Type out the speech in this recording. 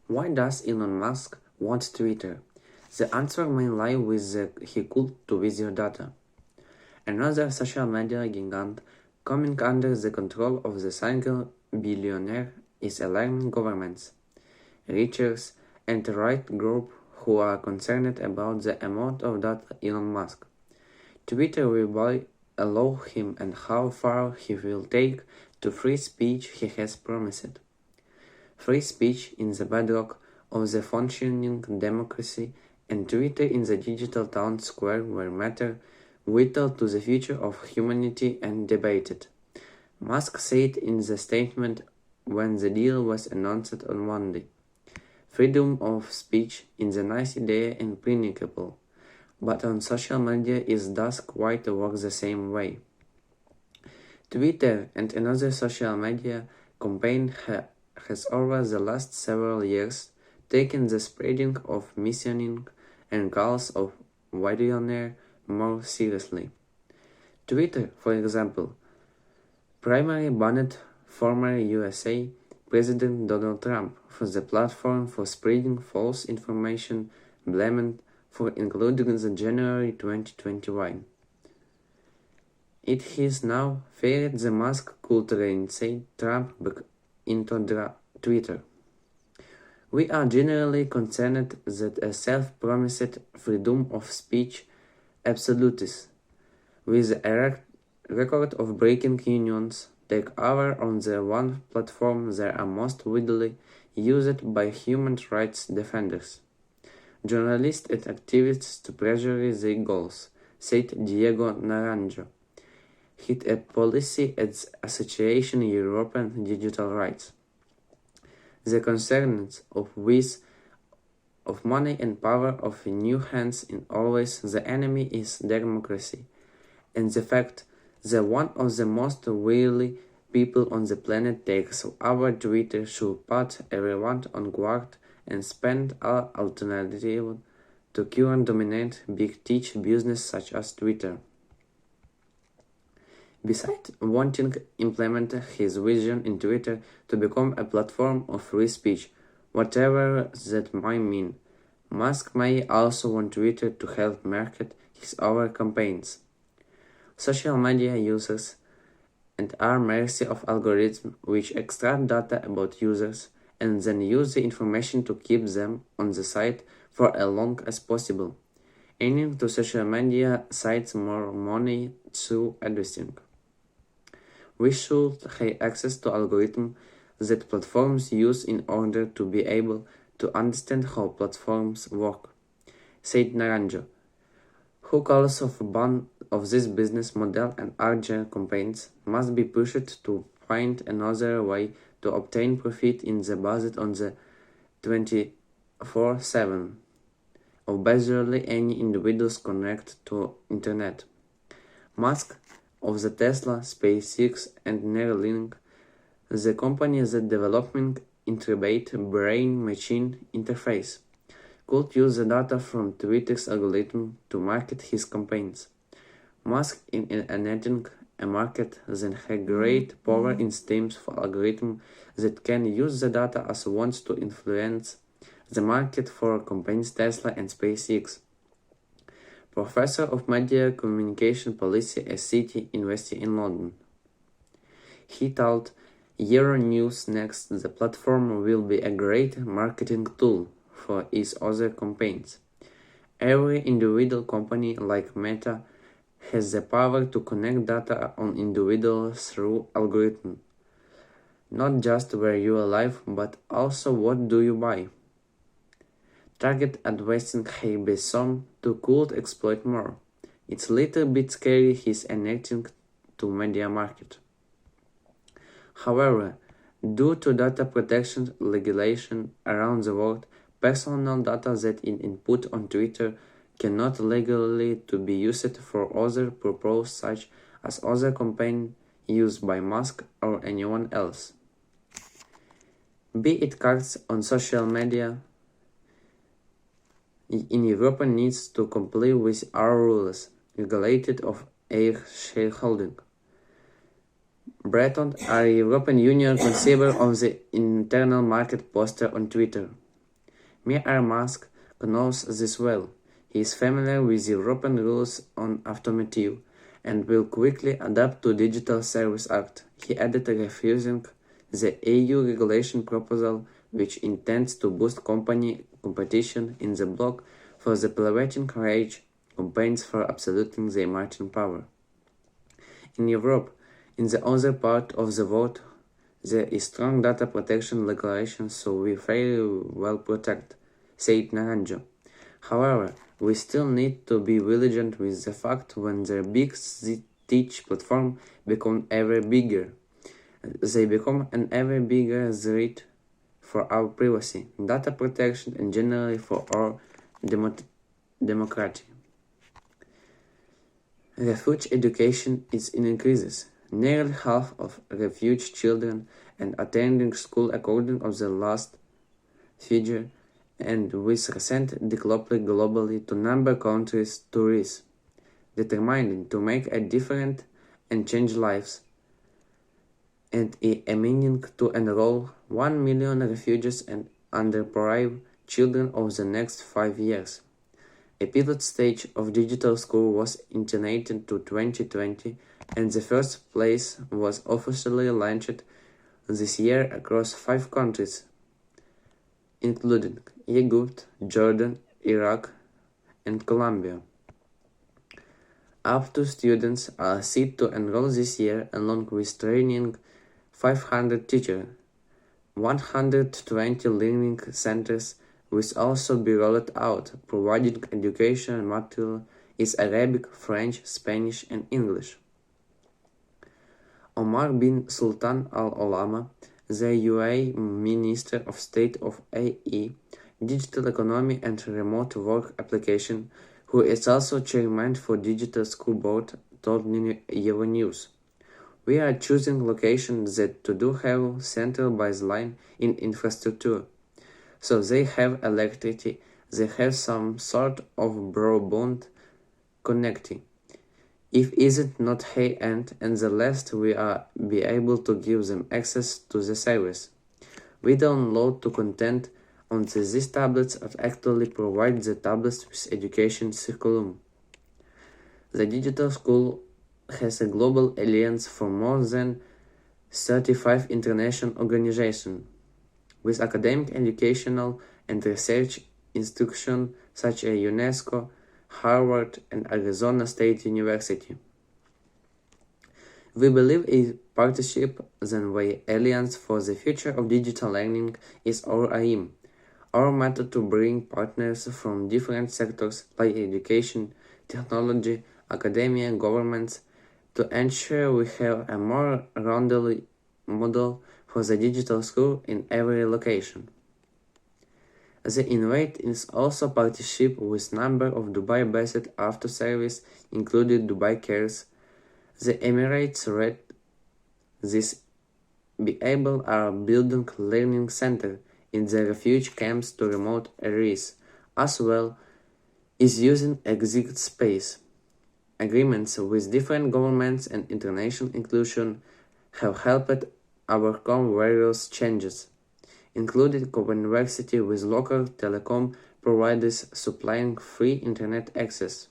Why does Elon Musk want Twitter? The answer may lie with he could to with your data. Another social media gigant coming under the control of the single billionaire is alarming governments, researchers, and the right group who are concerned about the amount of data Elon Musk. Twitter will allow him and how far he will take to free speech he has promised. Free speech is the bedrock of the functioning democracy, and Twitter in the digital town square were matter vital to the future of humanity and debated. Musk said in the statement when the deal was announced on Monday. Freedom of speech is a nice idea and principle, but on social media it does quite work the same way. Twitter and another social media campaign has over the last several years taken the spreading of missioning and calls of billionaire more seriously. Twitter, for example, primarily banned former USA President Donald Trump from the platform for spreading false information blamed for including the January 2021. It is now feared the Musk could reinstate Trump back into Twitter. We are generally concerned that a self-promised freedom of speech absolutists, with a record of breaking unions, take over on the one platform they are most widely used by human rights defenders, journalists and activists to pressure their goals, said Diego Naranjo, head of policy at the Association European Digital Rights. The concerns of money and power of new hands in always the enemy is democracy, and the fact that one of the most wily people on the planet takes over Twitter should put everyone on guard and spend all alternative to current dominant big tech business such as Twitter. Besides wanting to implement his vision in Twitter to become a platform of free speech, whatever that might mean, Musk may also want Twitter to help market his other campaigns. Social media users and are mercy of algorithms which extract data about users and then use the information to keep them on the site for as long as possible, earning to social media sites more money through advertising. We should have access to algorithms that platforms use in order to be able to understand how platforms work, said Naranjo, who calls for a ban of this business model and urgent campaigns must be pushed to find another way to obtain profit in the based on the 24/7 of basically any individuals connect to internet. Musk of the Tesla, SpaceX and Neuralink, the company that developing integrate brain-machine interface, could use the data from Twitter's algorithm to market his campaigns. Musk is enacting a market that has great power in stems for algorithms that can use the data as wants to influence the market for companies Tesla and SpaceX. Professor of Media Communication Policy at City University in London. He told Euronews Next the platform will be a great marketing tool for its other campaigns. Every individual company like Meta has the power to connect data on individuals through algorithms. Not just where you live, but also what do you buy. Target advertising has been some to could exploit more. It's a little bit scary he's enacting to media market. However, due to data protection legislation around the world, personal data that is input on Twitter cannot legally to be used for other purposes such as other campaigns used by Musk or anyone else. Be it cards on social media, in Europe needs to comply with our rules regulated of air shareholding. Breton are European Union consumer of the internal market poster on Twitter. Elon Musk knows this well. He is familiar with European rules on automotive and will quickly adapt to Digital Service Act. He added refusing the EU regulation proposal which intends to boost company competition in the bloc for the prevailing rage campaigns for absoluting the margin power. In Europe, in the other part of the world, there is strong data protection legislation, so we very well protect, said Naranjo. However, we still need to be vigilant with the fact when the big teach platform become ever bigger. They become an ever bigger threat for our privacy, data protection, and generally for our democracy. Refuge education is in increases. Nearly half of refugee children are attending school according to the last figure, and with recent decoupling globally to number countries tourists, determined to make a difference and change lives, and a meaning to enroll 1 million refugees and underprivileged children over the next 5 years. A pilot stage of digital school was initiated to 2020, and the first place was officially launched this year across 5 countries, including Egypt, Jordan, Iraq, and Colombia. Up to students are set to enroll this year, along with training 500 teachers. 120 learning centers will also be rolled out, providing educational material in Arabic, French, Spanish, and English. Omar bin Sultan Al Olama, the UAE Minister of State of AE, Digital Economy and Remote Work Application, who is also chairman for Digital School Board, told Euronews. We are choosing locations that do have central baseline in infrastructure. So they have electricity, they have some sort of broadband connectivity. If isn't not high-end, and the last we are be able to give them access to the service. We download to content on these tablets and actually provide the tablets with education curriculum. The digital school has a global alliance for more than 35 international organizations, with academic, educational, and research institutions such as UNESCO, Harvard, and Arizona State University. We believe a partnership, then way Alliance for the Future of Digital Learning is our aim. Our method to bring partners from different sectors like education, technology, academia, and governments to ensure we have a more rounded model for the digital school in every location. The Innovate is also partnership with number of Dubai-based after service, including Dubai Cares. The Emirates Red this be able are building learning center in the refugee camps to remote areas, as well is using exit space. Agreements with different governments and international inclusion have helped overcome various changes, including co-university with local telecom providers supplying free internet access.